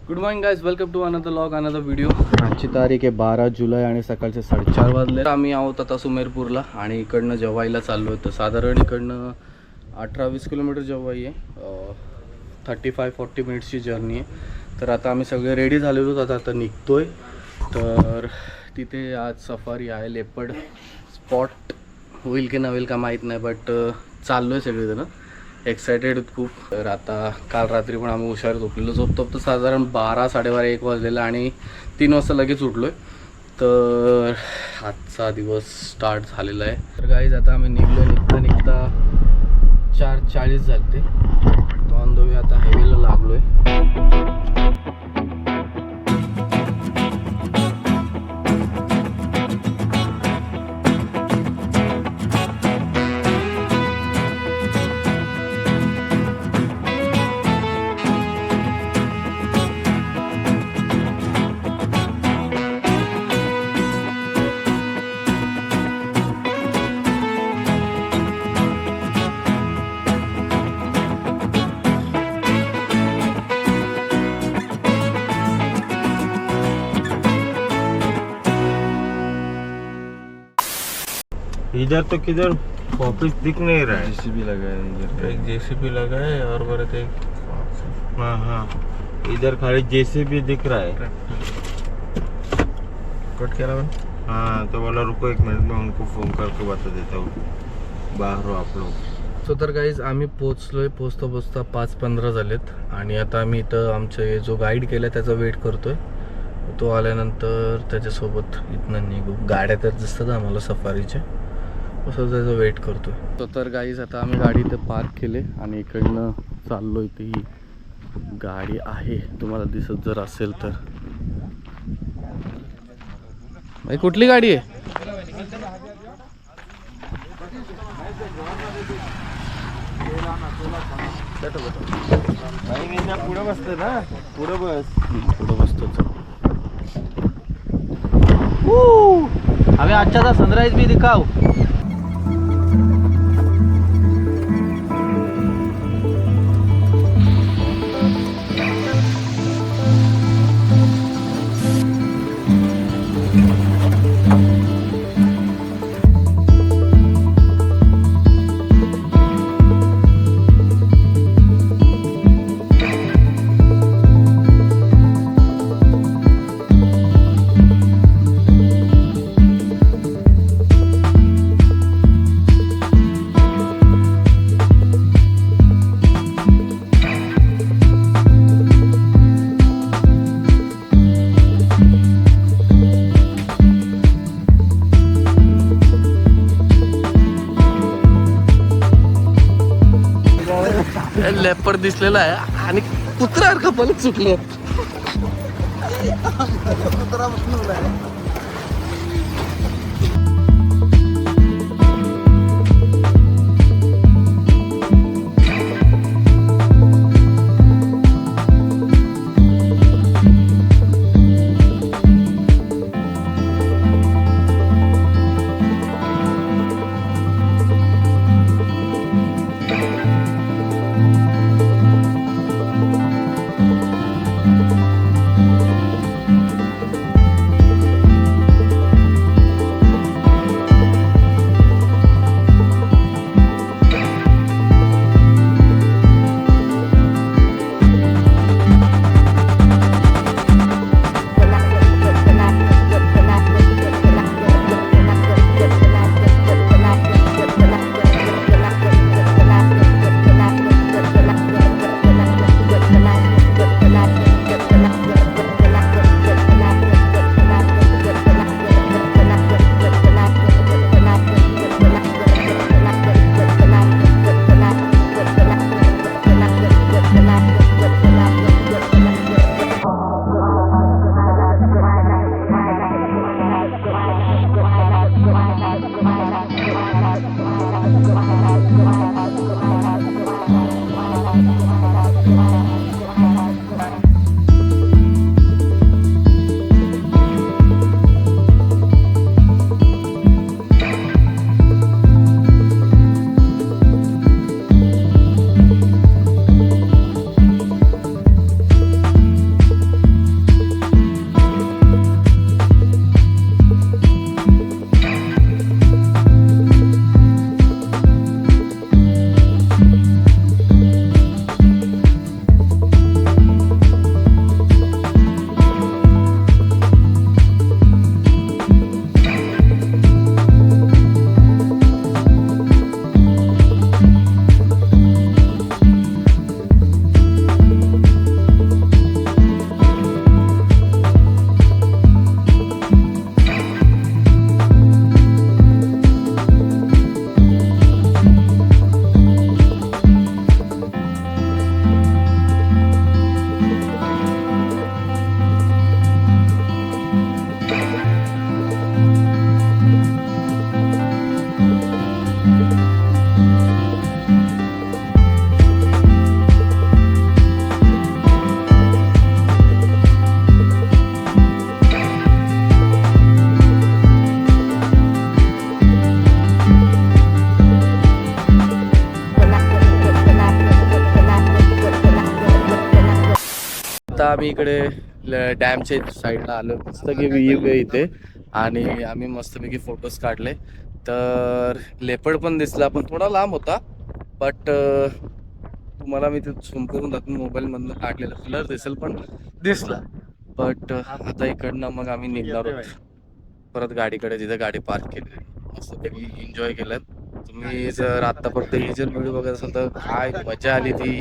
Good morning guys, welcome to another vlog, another video. आजची तारीख आहे 12 जुलै आणि सकाळचे 4:30 वाजले। आम्ही आहोत आता सुमेरपूरला आणि इकडनं जवाईला चाललो होतो। साधारण इकडनं 18-20 किलोमीटर जवाई आहे। 35-40 मिनिट्सची जर्नी आहे। तर आता आम्ही सगळे रेडी झालेलो आहोत, आता निघतोय। तर तिथे आज सफारी आहे, लेपर्ड स्पॉट होईल की नवेल का माहीत नाही, बट चाललो आहे सगळेजण, एक्सायटेड खूप। तर आता काल रात्री पण आम्ही हुशार झोपलेलो, झोपतो साधारण 12-12:30-1 वाजलेला आणि 3 वाजता लगेच उठलो आहे। तर आजचा दिवस स्टार्ट झालेला आहे। तर गाईज आता आम्ही निघता 4:40 झाले, तो ऑन द वे आता हायवेला लागलो आहे। इधर तो किधर ऑफिस दिख नहीं रहा है। जेसीबी लगा है इधर, एक जेसीबी लगा है और बरत एक हाँ इधर खाली जेसीबी दिख रहा है। कट केला पण। हाँ तो बोला रुको 1 मिनट में उनको फोन करके बता देता हूँ, बाहर हो आप लोग। सो तर गाईज आम्ही पोचलोय, पोचता 5:15 झालेत आणि आता आम्ही इथं आमचे जो गाईड केला त्याचा वेट करतोय। तो आल्यानंतर त्याच्यासोबत इथनं निघू। गाड्या तर दिसतात आम्हाला सफारीच्या, असं त्याचं वेट करतोय। तो तर गाईज आता आम्ही गाडी इथं पार्क केले आणि इकडनं चाललो। इथे ही गाडी आहे, तुम्हाला दिसत जर असेल तर। भाई कुठली गाडी आहे? पुढे बसते ना, पुढे बस, पुढं बसतो। हमें अच्छा सा सनराइज भी दिखाओ। लेपर्ड दिसलेला आहे आणि कुत्रा कपालच सुटले। आता आम्ही इकडे डॅमच्या साईडला आलो, मस्तपैकी व्ह्यू आहे इथे आणि आम्ही मस्तपैकी फोटोज काढले. तर लेपर्ड पण दिसला, पण थोडा लांब होता. बट तुम्हाला मी ते झूम करून दाखवून मोबाईलमधनं काढलेलं क्लिअर दिसेल, पण दिसला. बट आता इकडनं मग आम्ही निघणार आहोत परत गाडीकडे, जिथे गाडी पार्क केली. मस्तपैकी एन्जॉय केलं. तुम्ही जर आतापर्यंत ही जर व्हिडिओ बघत असाल तर काय मजा आली ती,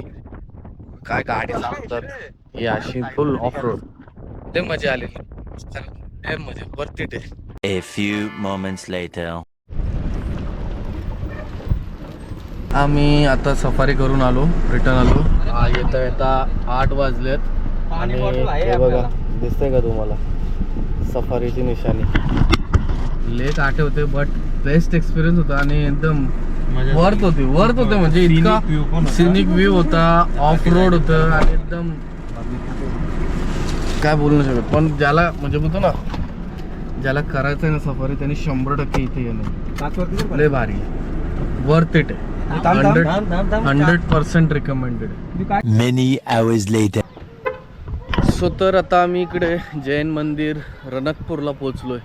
काय गाडी चालवतात ही अशी फुल ऑफ रोड, ते मजा आलेली. मजा वरती ते. A few moments later. आम्ही आता सफारी करून आलो, रिटर्न आलो. येता येता 8 वाजलेत आणि हे बघा दिसतंय का तुम्हाला सफारीची निशाणी. लेक आठवते, बट बेस्ट एक्सपिरियन्स होता आणि एकदम वर्थ होते म्हणजे इतका सिनिक व्ह्यू होता, ऑफ रोड होतं आणि एकदम काय बोलू नाही शकत. पण ज्याला म्हणजे बोलतो ना, ज्याला करायचं आहे ना सफारी, त्यांनी 100% इथे येणं लय भारी, वर्थ इट आहे. 100% recommended. Many hours later. So तर आता आम्ही इकडे जैन मंदिर रणकपूरला पोचलोय.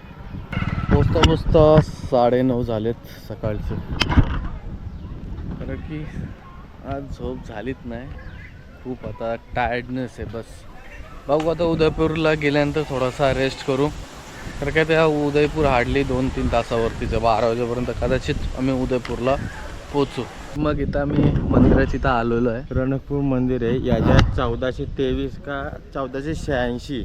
पोचता 9:30 झालेत सकाळचे, कारण की आज झोप झालीच नाही खूप. आता टायर्डनेस आहे बस. बघू आता उदयपूरला गेल्यानंतर थोडासा रेस्ट करू, तर काय त्या उदयपूर हार्डली 2-3 तासावरतीच आहे. 12 वाजेपर्यंत कदाचित आम्ही उदयपूरला पोचू. मग इथं आम्ही मंदिराची इथं आलेलो आहे. रणकपूर मंदिर आहे. याच्यात 1423 का 1486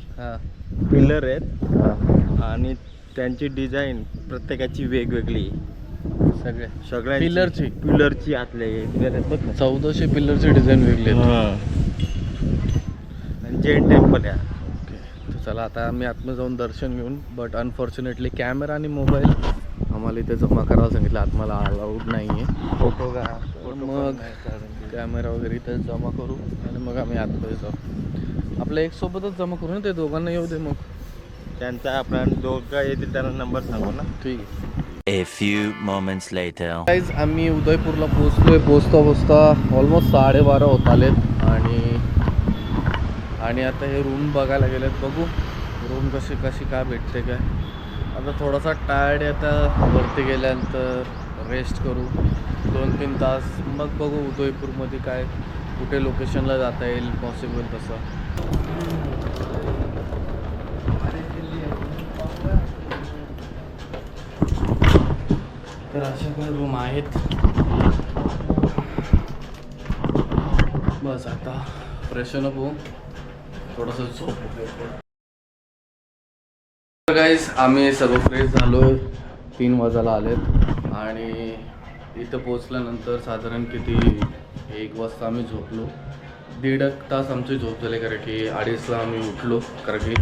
पिलर आहेत आणि त्यांची डिझाईन प्रत्येकाची वेगवेगळी, सगळ्या पिलरची आतले पिलर आहेत बघ ना. 1400 पिल्लरची डिझाईन वेगळी आहे. जैन टेम्पल आहे. तर चला आता आम्ही आतमध्ये जाऊन दर्शन घेऊन. बट अनफॉर्च्युनेटली कॅमेरा आणि मोबाईल आम्हाला इथे जमा करायला सांगितलं, आतमध्ये अलाउड नाही आहे. फोटो का मग कॅमेरा वगैरे इथे जमा करू आणि मग आम्ही आतमध्ये जाऊ. आपल्या एक सोबतच जमा करू ना, ते दोघांना येऊ दे. मग त्यांचा आपण दोघं येतील त्यांना नंबर सांगू ना. ठीक आहे. A few moments later. Guys आम्ही उदयपूरला पोचलोय. पोचता ऑलमोस्ट 12:30 होत आलेत आणि आता हे रूम बघायला गेलेत. बघू रूम कशी काय भेटते काय. आता थोडासा टायर्ड आहे, आता वरती गेल्यानंतर रेस्ट करू 2-3 तास, मग बघू उदयपूरमध्ये काय कुठे लोकेशनला जाता येईल पॉसिबल तसं. तर अशा काही रूम आहेत. बस आता फ्रेशन अप होऊ, थोडंसं झोप. तर गाईज आम्ही सर्व फ्रेश झालो, 3 वाजायला आलेत आणि इथं पोचल्यानंतर साधारण किती 1 वाजता आम्ही झोपलो. 1.5 तास आमची झोप झाली, कारण की 2:30ला आम्ही उठलो. कारण की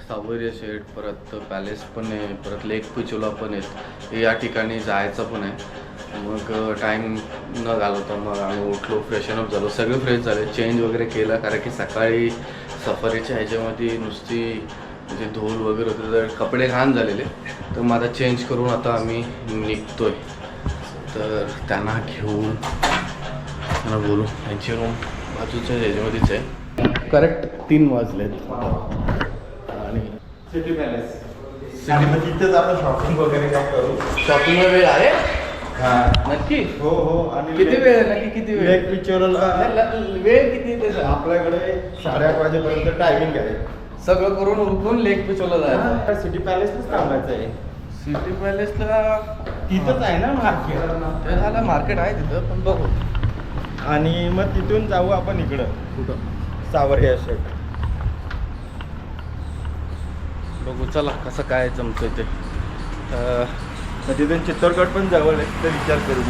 सावरिया शेठ, परत पॅलेस पण आहे, परत लेक पिचोला पण आहेत, या ठिकाणी जायचं पण आहे. मग टाईम न घालवता मग आम्ही उठलो, फ्रेशनअप झालो, सगळे फ्रेश झाले, चेंज वगैरे केलं. कारण की सकाळी सफारीच्या ह्याच्यामध्ये नुसती म्हणजे धूळ वगैरे होते, तर कपडे घाण झालेले. तर मग आता चेंज करून आता आम्ही निघतोय. तर त्यांना घेऊन त्यांना बोलू, त्यांची रूम बाजूच्या ह्याच्यामध्येच आहे. करेक्ट 3 वाजलेत आणि सिटी पॅलेस आणि मग तिथेच आपण शॉपिंग वगैरे काय करू. शॉपिंगला वेळ आहे नक्की. हो आणि किती वेळ आहे नक्की, किती वेळ? लेक पिक्चरला वेळ किती त्याचा? आपल्याकडे 8:30 वाजेपर्यंत टायमिंग आहे. सगळं करून उरकून लेक पिचोला जायचं. सिटी पॅलेसच थांबायचं आहे. सिटी पॅलेसला तिथंच आहे ना मार्केट. ते झालं, मार्केट आहे तिथं, पण बघू. आणि मग तिथून जाऊ आपण इकडं कुठं? सावरिया शेठ. बघू चला कसं काय जमतंय ते. मग तिथून चित्तोडगड पण जवळ आहे, तर विचार करू.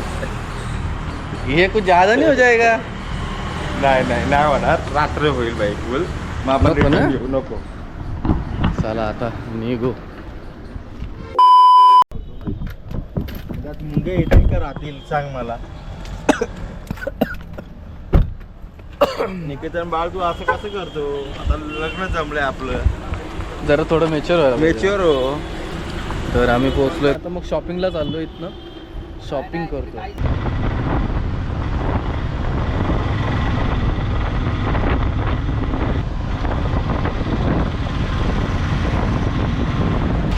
ये कुछ ज्यादा नहीं हो जाएगा? नाही होणार, रात्र होईल बाई फुल. मग आपण नको ना? return घेऊ नको. चला आता निघू. त्यात मुंगे येतील का राहतील सांग मला. निकेतन बाळ, तू असं कसं करतो? आता लग्न जमलंय आपलं, जरा थोडं मेच्युअर मेच्युअर हो. तर आम्ही पोहोचलोय आता. मग शॉपिंगला चाललो, इथनं शॉपिंग करतो.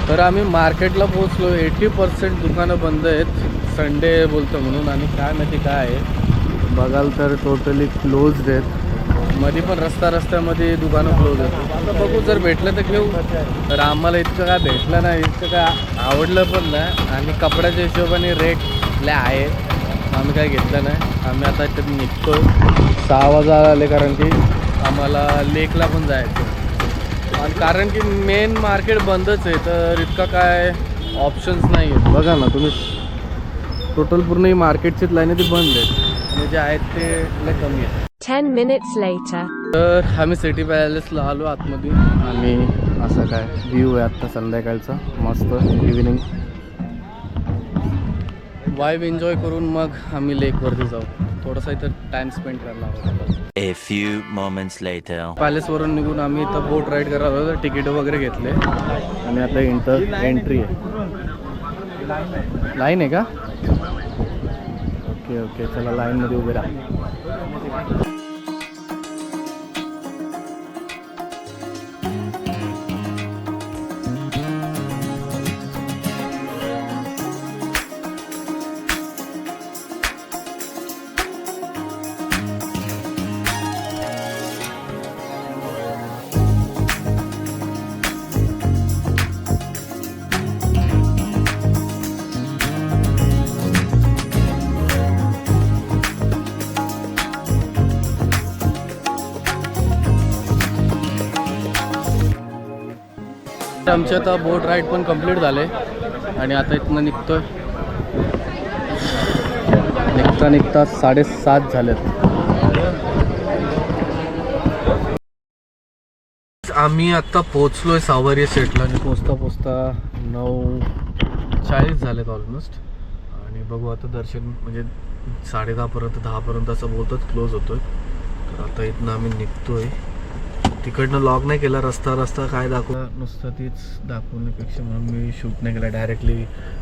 तर आम्ही मार्केटला पोहोचलो. 80% दुकानं बंद आहेत, संडे बोलतो म्हणून. आणि काय माहिती काय आहे, बघाल तर टोटली क्लोज्ड आहेत. मध्ये पण रस्त्यामध्ये दुकानं क्लोज आहेत. आता बघू, जर भेटलं तर घेऊ. तर आम्हाला इतकं काय भेटलं नाही, इतकं काय आवडलं पण नाही. आणि कपड्याच्या हिशोबाने रेट लय आहे, आम्ही काय घेतलं नाही. आम्ही आता इथं निघतो. 6 वाजा आले, कारण की आम्हाला लेकला पण जायचं. आणि कारण की मेन मार्केट बंदच आहे, तर इतका काय ऑप्शन्स नाही आहेत. बघा ना तुम्ही, टोटल पूर्ण ही मार्केटचीच लाईन ती बंद आहेत आणि जे आहेत ते लय कमी आहेत. 10 minutes later. तर आम्ही सिटी पॅलेसला आलो आतमध्ये. आणि असं काय व्ह्यू आहे आत्ता संध्याकाळचा, मस्त इव्हिनिंग वाईब एन्जॉय करून मग आम्ही लेकवरती जाऊ. थोडासा इथं टाइम स्पेंड करणार आहोत. A few moments later. पॅलेसवरून निघून आम्ही इथं बोट राईड करायला होतो. तिकीट वगैरे घेतले आणि आता एंट्री आहे. लाईन आहे का? ओके ओके, चला लाईनमध्ये उभे राहा. आमचे आता बोट राईड पण कंप्लीट झाले आणि आता इथनं निघतोय. निघता 7:30 झालेत. आम्ही आता पोचलोय सावरिया सेटला आणि पोचता 9:40 झालेत ऑलमोस्ट. आणि बघू आता दर्शन म्हणजे 10:30 10पर्यंत असं बोलतात क्लोज होतोय. तर आता इथनं आम्ही निघतोय. तिकडनं लॉग नाही केला, रस्ता काय दाखवला नुसतं तीच दाखवण्यापेक्षा म्हणून मी शूट नाही केला. डायरेक्टली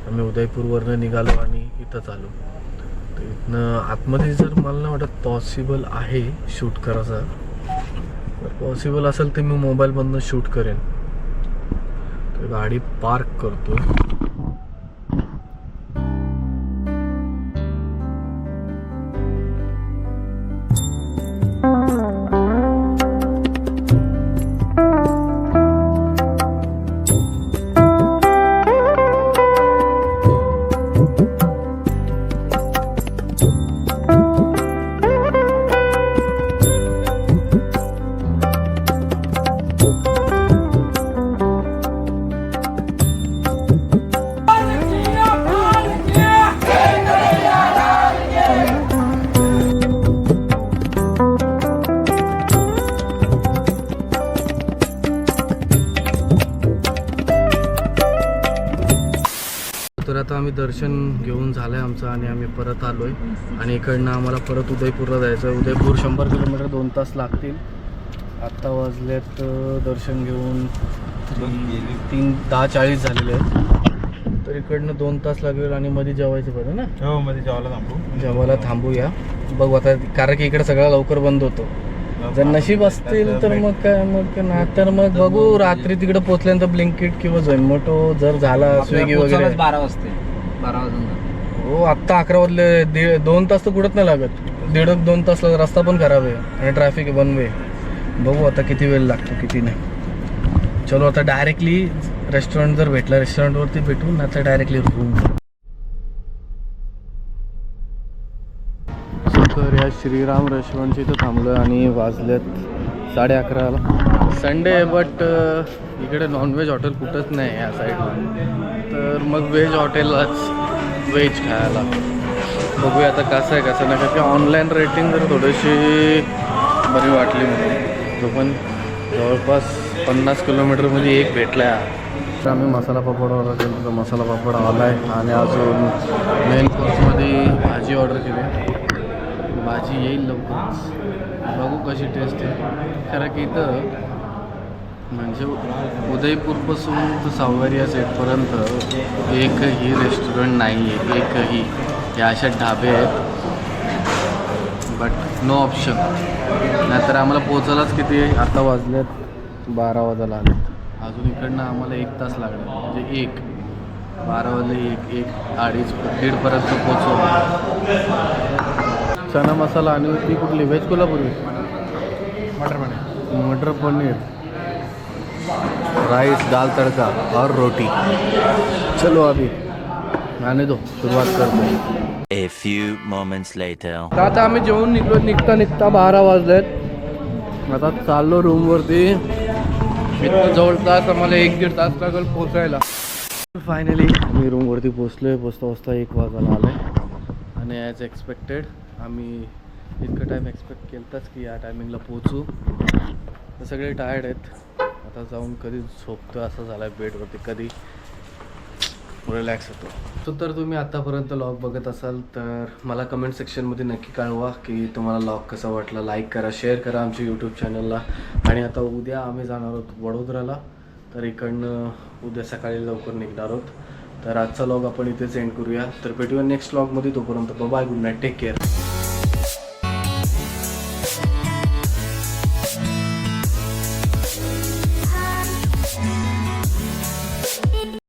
आम्ही उदयपूरवरनं निघालो आणि इथंच आलो. तर इथनं आतमध्ये जर मला नाही वाटत पॉसिबल आहे शूट करायचा. जर पॉसिबल असेल तर मी मोबाईलमधनं शूट करेन. तर गाडी पार्क करतो. तर आता आम्ही दर्शन घेऊन झालं आहे आमचं आणि आम्ही परत आलो आहे. आणि इकडनं आम्हाला परत उदयपूरला जायचं आहे. उदयपूर 100 किलोमीटर 2 तास लागतील. आत्ता वाजलेत दर्शन घेऊन 10:40 झालेले आहेत. तर इकडनं 2 तास लागेल आणि मध्ये जेवायचं पडेल ना. हो, मध्ये जेवायला थांबूया. बघू आता, कारण की इकडे सगळा लवकर बंद होतो. जर नशीब असतील तर मग काय, मग ना तर मग बघू रात्री तिकडे पोहोचल्यानंतर ब्लिंकिट किंवा झोमॅटो जर झाला, स्विगी वगैरे. 12 वाजता. हो, आत्ता 11 वाजले. 2 तास तर कुठंच नाही लागत. 1.5-2 तास लागत. रस्ता पण खराब आहे आणि ट्रॅफिक आहे, वन वे. बघू आता किती वेळ लागतो किती नाही. चलो आता डायरेक्टली रेस्टॉरंट जर भेटला रेस्टॉरंटवरती भेटून, आता डायरेक्टली रूम. तर या श्रीराम रेस्टॉरंटची इथं थांबलो आणि वाजलेत 11:30. संडे आहे बट इकडे नॉनव्हेज हॉटेल कुठंच नाही या साईडला. तर मग व्हेज हॉटेललाच व्हेज खायला. बघूया आता कसं आहे कसं नाही. की ऑनलाईन रेटिंग जर थोडीशी बरी वाटली म्हणून. जो पण जवळपास 50 किलोमीटरमध्ये एक भेटला आहे. तर आम्ही मसाला पापड ऑर्डर केला, तर मसाला पापड आला आहे. आणि अजून मेन कोर्समध्ये भाजी ऑर्डर केली. भाजी येईल लवकरच, बघू कशी टेस्ट आहे. कारण की इथं म्हणजे उदयपूरपासून तर सावरिया सेटपर्यंत एकही रेस्टॉरंट नाही आहे, एकही. या अशा ढाबे आहेत बट नो ऑप्शन. नाहीतर आम्हाला पोचायलाच किती आता वाजलेत 12 वाजायला आले. अजून इकडनं आम्हाला 1 तास लागला, म्हणजे 12 वाजले 1:30 1:30पर्यंत पोहोचलो. चना मसाला आणि ती कुठली व्हेज कोल्हापुरी, मटर पनीर, राईस, दाल तड़का और रोटी. चलो अभी आने दो, सुरुवात करतो. A few moments later. तर आता आम्ही जेवून निघलो. निघता 12 वाजलेत. आता चाललो रूमवरती. इथं जवळपास आम्हाला 1-1.5 तास लागेल पोचायला. फायनली आम्ही रूमवरती पोचता 1 वाजायला आलं आहे. आणि ॲज एक्सपेक्टेड आम्ही इतकं टाईम एक्सपेक्ट केलंच की या टायमिंगला पोचू. तर सगळे टायर्ड आहेत. आता जाऊन कधी झोपतो असं झालं आहे बेडवरती, कधी रिलॅक्स होतो. सो तर तुम्ही आतापर्यंत लॉग बघत असाल तर मला कमेंट सेक्शनमध्ये नक्की कळवा की तुम्हाला लॉग कसा वाटला. लाईक करा, शेअर करा आमच्या यूट्यूब चॅनलला. आणि आता उद्या आम्ही जाणार आहोत वडोदराला. तर इकडनं उद्या सकाळी लवकर निघणार आहोत. तर आजचा लॉग आपण इथेच एंड करूया. तर भेटूया नेक्स्ट लॉगमध्ये. तोपर्यंत bye, good night, take care.